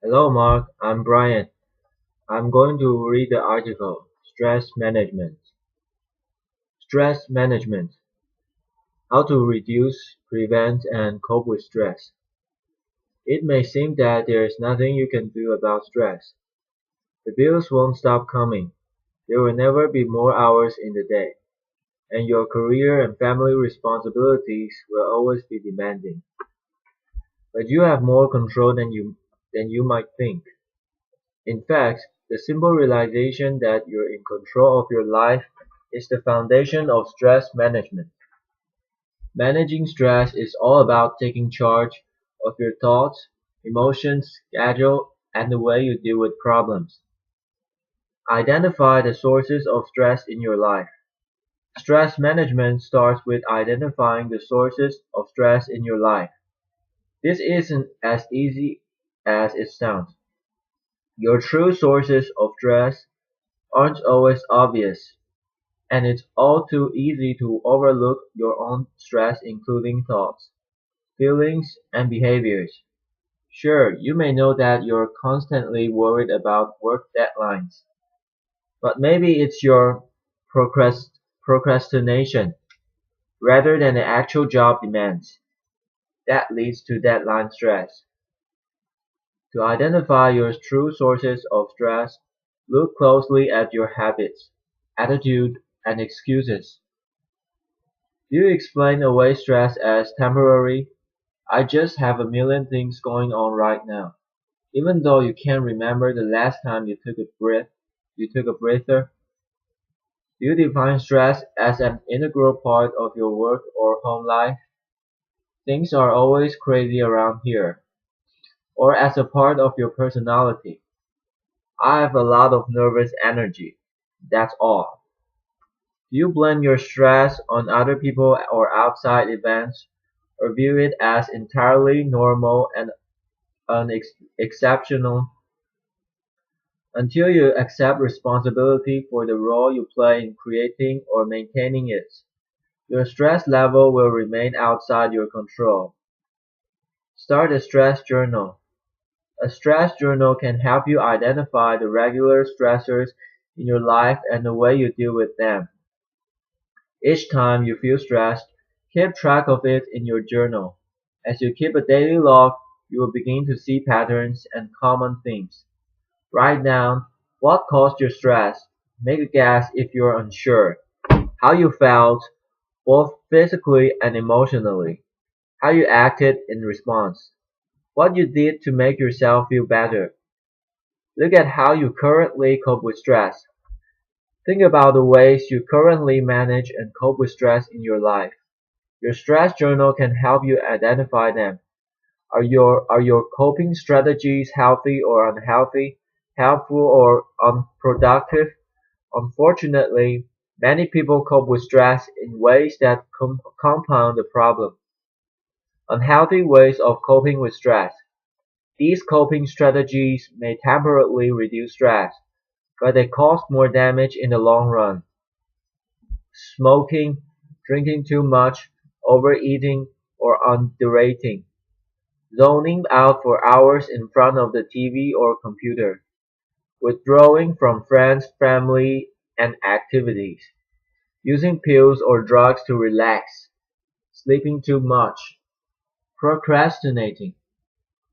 Hello Mark, I'm Brian. I'm going to read the article Stress Management. Stress Management: How to Reduce, Prevent, and Cope with Stress. It may seem that there is nothing you can do about stress. The bills won't stop coming. There will never be more hours in the day, and your career and family responsibilities will always be demanding. But you have more control than you might think. In fact, the simple realization that you're in control of your life is the foundation of stress management. Managing stress is all about taking charge of your thoughts, emotions, schedule, and the way you deal with problems. Identify the sources of stress in your life. Stress management starts with identifying the sources of stress in your life. This isn't as easy as it sounds. Your true sources of stress aren't always obvious, and it's all too easy to overlook your own stress, including thoughts, feelings, and behaviors. Sure, you may know that you're constantly worried about work deadlines, but maybe it's your procrastination rather than the actual job demands that leads to deadline stress. To identify your true sources of stress, look closely at your habits, attitude, and excuses. Do you explain away stress as temporary? I just have a million things going on right now. Even though you can't remember the last time you took a breather. Do you define stress as an integral part of your work or home life? Things are always crazy around here. Or as a part of your personality. I have a lot of nervous energy. That's all. Do you blame your stress on other people or outside events, or view it as entirely normal and unexceptional? Until you accept responsibility for the role you play in creating or maintaining it, your stress level will remain outside your control. Start a stress journal. A stress journal can help you identify the regular stressors in your life and the way you deal with them. Each time you feel stressed, keep track of it in your journal. As you keep a daily log, you will begin to see patterns and common themes. Write down what caused your stress. Make a guess if you're unsure. How you felt, both physically and emotionally. How you acted in response. What you did to make yourself feel better. Look at how you currently cope with stress. Think about the ways you currently manage and cope with stress in your life. Your stress journal can help you identify them. Are your coping strategies healthy or unhealthy, helpful or unproductive? Unfortunately, many people cope with stress in ways that compound the problem. Unhealthy ways of coping with stress. These coping strategies may temporarily reduce stress, but they cause more damage in the long run. Smoking, drinking too much, overeating, or undereating. Zoning out for hours in front of the TV or computer. Withdrawing from friends, family, and activities. Using pills or drugs to relax. Sleeping too much. Procrastinating.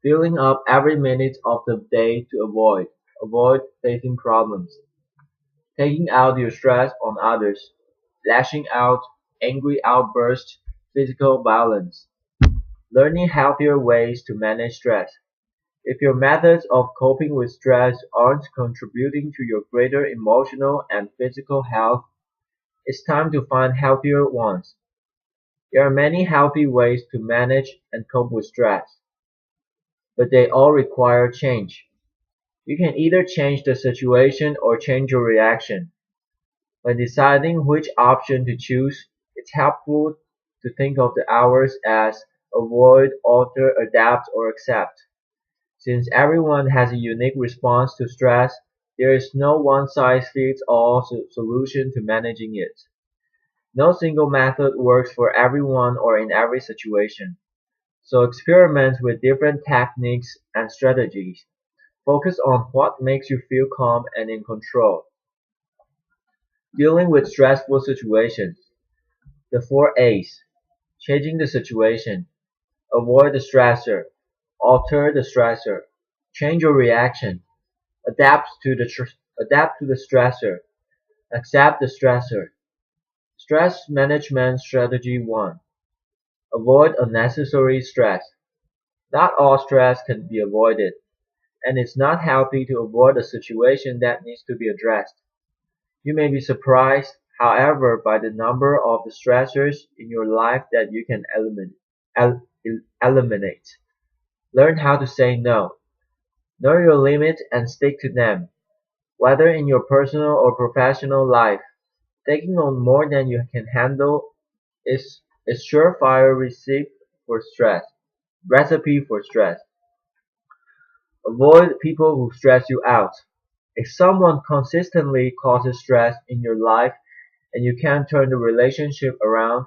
Filling up every minute of the day to avoid facing problems. Taking out your stress on others. Lashing out, angry outbursts, physical violence. Learning healthier ways to manage stress. If your methods of coping with stress aren't contributing to your greater emotional and physical health, it's time to find healthier ones. There are many healthy ways to manage and cope with stress, but they all require change. You can either change the situation or change your reaction. When deciding which option to choose, it's helpful to think of the hours as avoid, alter, adapt, or accept. Since everyone has a unique response to stress, there is no one-size-fits-all solution to managing it. No single method works for everyone or in every situation. So experiment with different techniques and strategies. Focus on what makes you feel calm and in control. Dealing with stressful situations. The 4 A's. Changing the situation. Avoid the stressor. Alter the stressor. Change your reaction. Adapt to the stressor. Accept the stressor. Stress management strategy 1. Avoid unnecessary stress. Not all stress can be avoided, and it's not healthy to avoid a situation that needs to be addressed. You may be surprised, however, by the number of the stressors in your life that you can eliminate. Learn how to say no. Know your limits and stick to them. Whether in your personal or professional life, taking on more than you can handle is a surefire recipe for stress. Avoid people who stress you out. If someone consistently causes stress in your life and you can't turn the relationship around,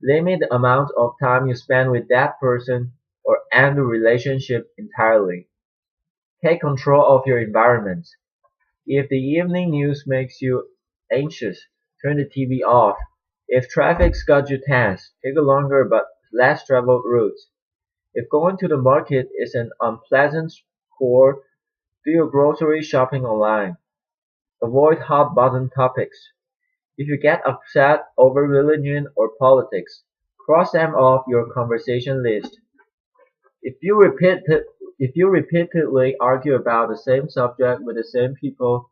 limit the amount of time you spend with that person or end the relationship entirely. Take control of your environment. If the evening news makes you anxious, turn the TV off. If traffic's got you tense, take a longer but less traveled route. If going to the market is an unpleasant chore, do your grocery shopping online. Avoid hot button topics. If you get upset over religion or politics, cross them off your conversation list. If you repeat if you repeatedly argue about the same subject with the same people,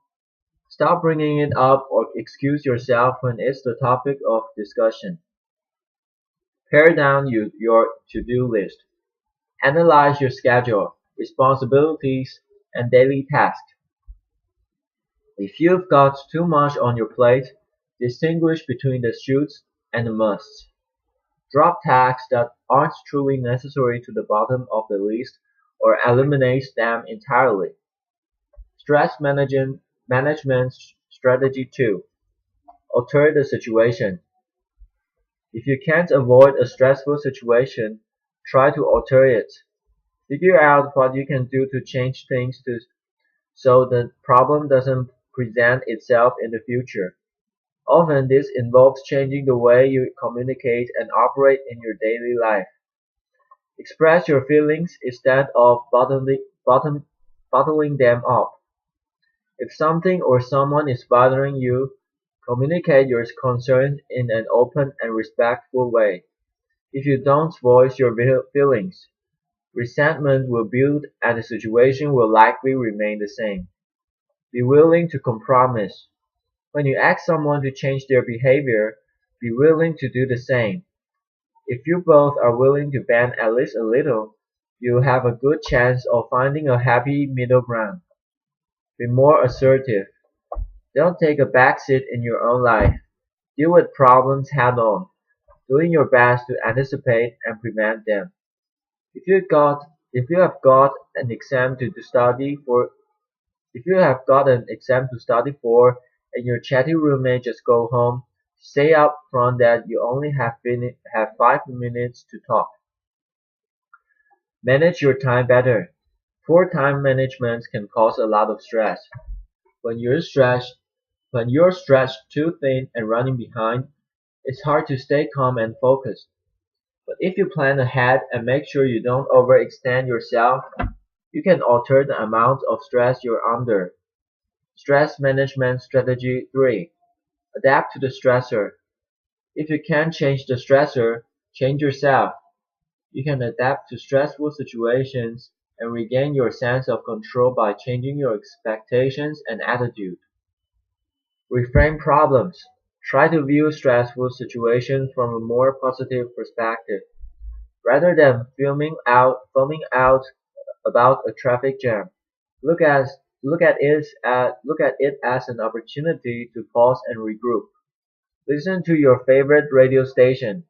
stop bringing it up or excuse yourself when it's the topic of discussion. Pare down your to-do list. Analyze your schedule, responsibilities, and daily tasks. If you've got too much on your plate, distinguish between the shoulds and the musts. Drop tasks that aren't truly necessary to the bottom of the list or eliminate them entirely. Stress management strategy 2. Alter the situation. If you can't avoid a stressful situation, try to alter it. Figure out what you can do to change things so the problem doesn't present itself in the future. Often this involves changing the way you communicate and operate in your daily life. Express your feelings instead of bottling them up. If something or someone is bothering you, communicate your concerns in an open and respectful way. If you don't voice your feelings, resentment will build and the situation will likely remain the same. Be willing to compromise. When you ask someone to change their behavior, be willing to do the same. If you both are willing to bend at least a little, you have a good chance of finding a happy middle ground. Be more assertive. Don't take a backseat in your own life. Deal with problems head on, doing your best to anticipate and prevent them. If you have got an exam to study for If you have got an exam to study for and your chatty roommate just go home, say up front that you only have 5 minutes to talk. Manage your time better. Poor time management can cause a lot of stress. When you're stretched, when you're stretched too thin and running behind, it's hard to stay calm and focused. But if you plan ahead and make sure you don't overextend yourself, you can alter the amount of stress you're under. Stress management strategy 3. Adapt to the stressor. If you can't change the stressor, change yourself. You can adapt to stressful situations and regain your sense of control by changing your expectations and attitude. Reframe problems. Try to view stressful situations from a more positive perspective. Rather than foaming out about a traffic jam, look at look at it as an opportunity to pause and regroup. Listen to your favorite radio station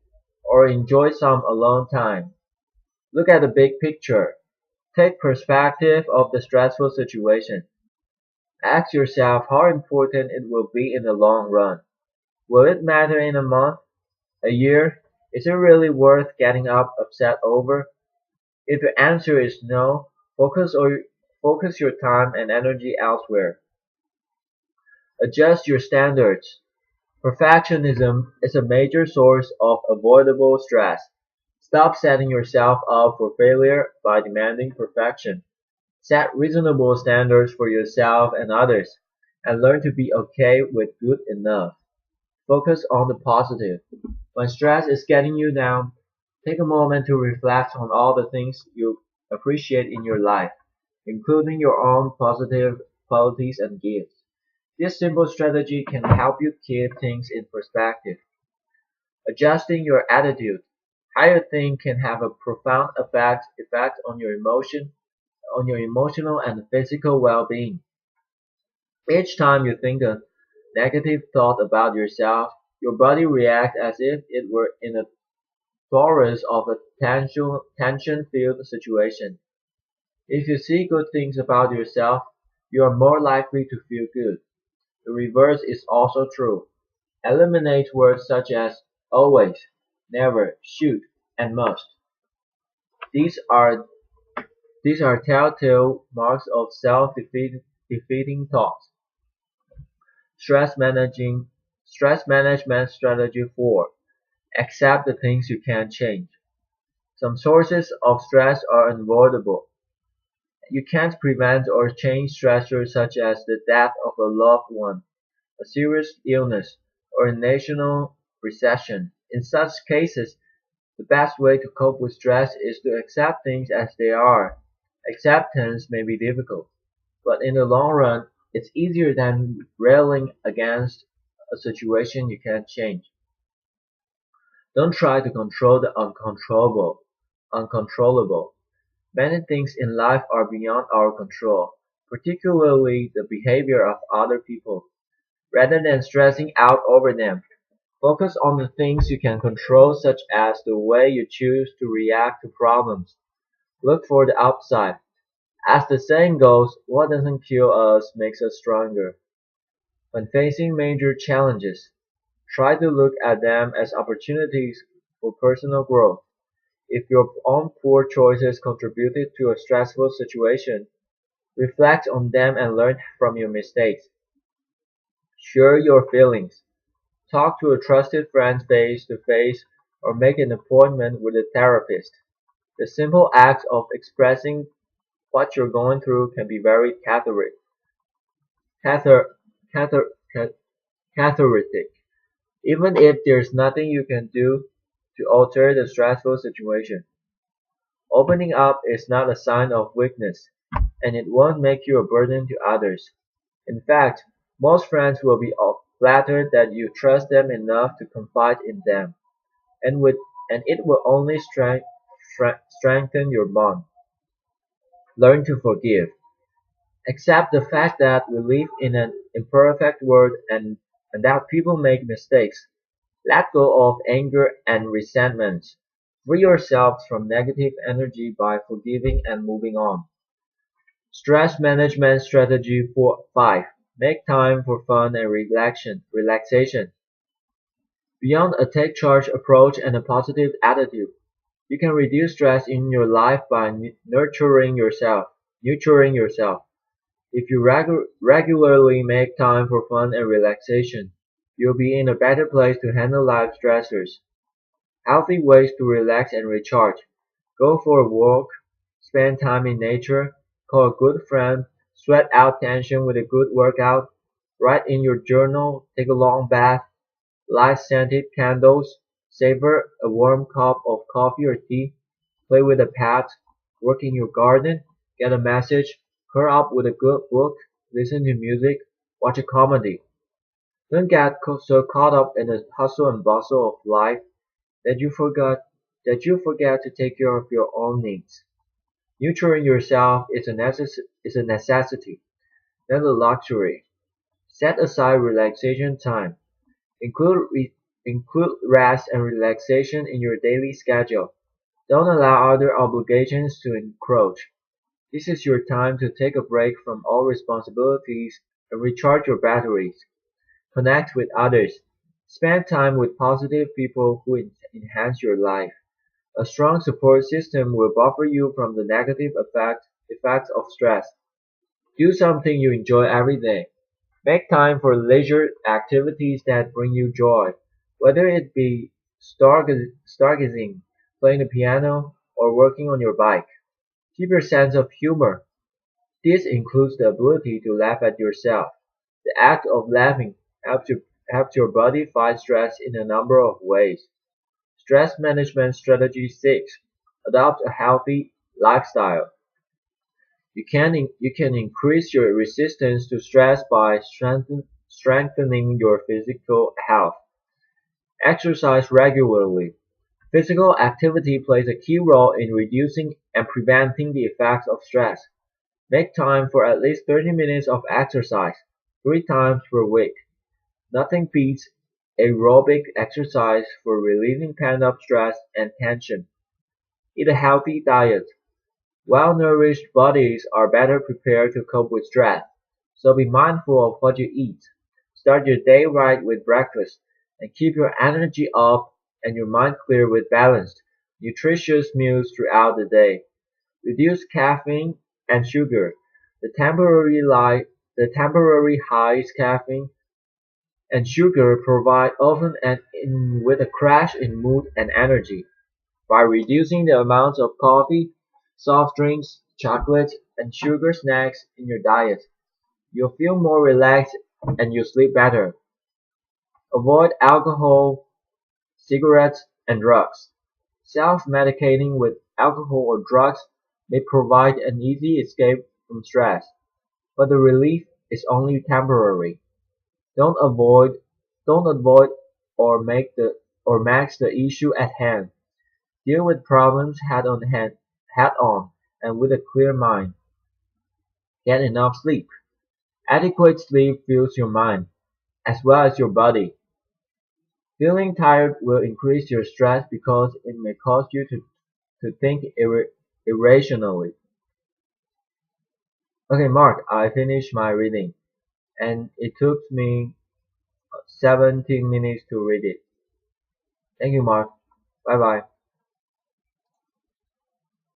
or enjoy some alone time. Look at the big picture. Take perspective of the stressful situation. Ask yourself how important it will be in the long run. Will it matter in a month? A year? Is it really worth getting upset over? If the answer is no, focus Focus your time and energy elsewhere. Adjust your standards. Perfectionism is a major source of avoidable stress. Stop setting yourself up for failure by demanding perfection. Set reasonable standards for yourself and others, and learn to be okay with good enough. Focus on the positive. When stress is getting you down, take a moment to reflect on all the things you appreciate in your life, including your own positive qualities and gifts. This simple strategy can help you keep things in perspective. Adjusting your attitude. How you think can have a profound effect on your emotional and physical well-being. Each time you think a negative thought about yourself, your body reacts as if it were in a chorus of a tension-filled situation. If you see good things about yourself, you are more likely to feel good. The reverse is also true. Eliminate words such as always, never, should, and must. These are these are telltale marks of self-defeating thoughts. Stress managing Stress management strategy 4. Accept the things you can't change. Some sources of stress are unavoidable. You can't prevent or change stressors such as the death of a loved one, a serious illness, or a national recession. In such cases, the best way to cope with stress is to accept things as they are. Acceptance may be difficult, but in the long run, it's easier than railing against a situation you can't change. Don't try to control the uncontrollable. Many things in life are beyond our control, particularly the behavior of other people. Rather than stressing out over them, focus on the things you can control, such as the way you choose to react to problems. Look for the upside. As the saying goes, what doesn't kill us makes us stronger. When facing major challenges, try to look at them as opportunities for personal growth. If your own poor choices contributed to a stressful situation, reflect on them and learn from your mistakes. Share your feelings. Talk to a trusted friend face to face or make an appointment with a therapist. The simple act of expressing what you're going through can be very cathar- cathar- ca- cathartic, even if there's nothing you can do to alter the stressful situation. Opening up is not a sign of weakness, and it won't make you a burden to others. In fact, most friends will be flattered that you trust them enough to confide in them, and with and it will only strengthen your bond. Learn to forgive. Accept the fact that we live in an imperfect world and that people make mistakes. Let go of anger and resentment. Free yourselves from negative energy by forgiving and moving on. Stress management strategy 5. Make time for fun and relaxation. Beyond a take charge approach and a positive attitude, you can reduce stress in your life by nurturing yourself. If you regularly make time for fun and relaxation, you'll be in a better place to handle life stressors. Healthy ways to relax and recharge. Go for a walk, spend time in nature, call a good friend, sweat out tension with a good workout, write in your journal, take a long bath, light scented candles, savor a warm cup of coffee or tea, play with a pet, work in your garden, get a message, curl up with a good book, listen to music, watch a comedy. Don't get so caught up in the hustle and bustle of life that you forget to take care of your own needs. Nurturing yourself is a necessity, not a luxury. Set aside relaxation time. Include rest and relaxation in your daily schedule. Don't allow other obligations to encroach. This is your time to take a break from all responsibilities and recharge your batteries. Connect with others. Spend time with positive people who enhance your life. A strong support system will buffer you from the negative effects of stress. Do something you enjoy every day. Make time for leisure activities that bring you joy, whether it be stargazing, playing the piano, or working on your bike. Keep your sense of humor. This includes the ability to laugh at yourself. The act of laughing helps your body fight stress in a number of ways. Stress management strategy 6. Adopt a healthy lifestyle. You can increase your resistance to stress by strengthening your physical health. Exercise regularly. Physical activity plays a key role in reducing and preventing the effects of stress. Make time for at least 30 minutes of exercise, 3 times per week. Nothing beats aerobic exercise for relieving pent-up stress and tension. Eat a healthy diet. Well-nourished bodies are better prepared to cope with stress, so be mindful of what you eat. Start your day right with breakfast, and keep your energy up and your mind clear with balanced, nutritious meals throughout the day. Reduce caffeine and sugar. The temporary highs caffeine and sugar provide often end with a crash in mood and energy. By reducing the amounts of coffee, soft drinks, chocolate, and sugar snacks in your diet, you'll feel more relaxed and you'll sleep better. Avoid alcohol, cigarettes, and drugs. Self-medicating with alcohol or drugs may provide an easy escape from stress, but the relief is only temporary. Don't avoid don't avoid or max the issue at hand. Deal with problems head on and with a clear mind. Get enough sleep. Adequate sleep fuels your mind as well as your body. Feeling tired will increase your stress because it may cause you to think irrationally. Okay, Mark, I finished my reading and it took me 17 minutes to read it. Thank you, Mark. Bye bye.